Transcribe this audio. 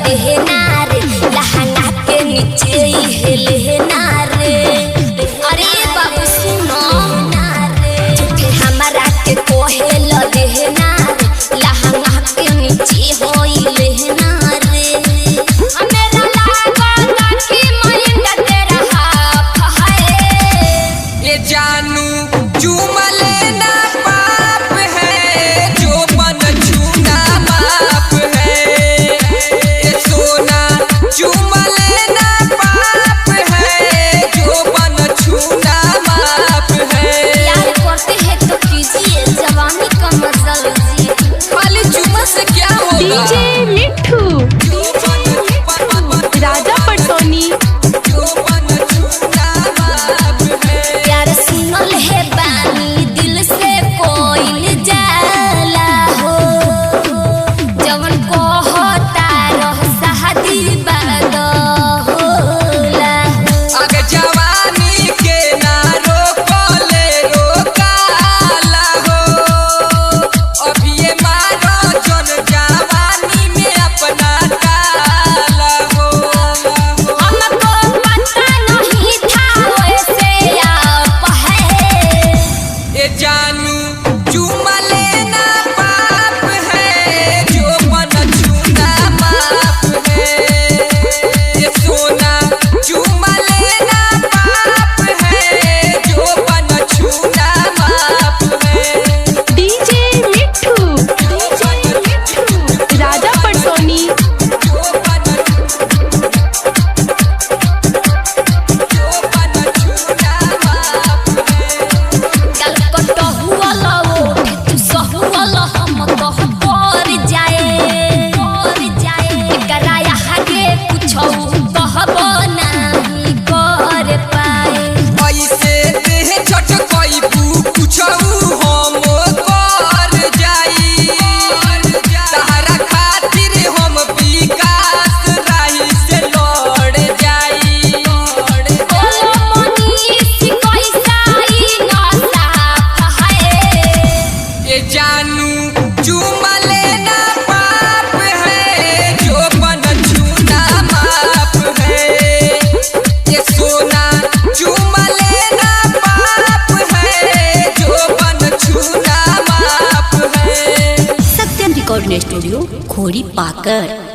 लहना रे, लहंगा के नीचे ही लहना रे। अरे बाबू सुनो झूठे हमारा के कोहे लहना रे, लहंगा के नीचे होई लहना रे। मेरा लागता कि माइंड तेरा हाफ है। ये जानू चूमा लेना पाप है, जो बन छूना माप है। ये सोना चूमा लेना पाप है, जो बन छूना माप है। प्यार करते हैं तो कीजिए, जवानी का मजा लीजिए। खाली चूमा से क्या होगा? डीजे मिट्ठू राजा पटोनी। जो बन छूना माप है। प्यार सुनल है बानी दिल से कोई जाला हो, जवन को होता रह शादी बाद होला। अगर जवानी के ना रोकले रोकाला हो, अभी ये मारो जन जवानी में अपना डाला हो। हमको पता नहीं था वैसे आप है। ये जानू चूमा लेना पाप है, जो बन छूना माप है। ये सोना चूमा लेना पाप है, जो बन छूना माप है। डीजे मिट्ठू राजा पटोनी। जो बन छूना माप है। कल कट हुआ लो तू सहुआ हम तो पर जाए कराया आगे कुछ कहबो नहीं कर पाए। ऐसे देह झटकई कुछऊ हम कर जाई। तहरा खातिर हम विकास राही से लड़ जाई। बोलो मनीष कैसा ई ना साफ है। ये जानू चूमा लेना पाप है, जो बन छूना माप है। ये सोना चूमा लेना पाप है, जो बन छूना माप है। सत्यम रिकॉर्डिंग स्टूडियो खोड़ी पाकर।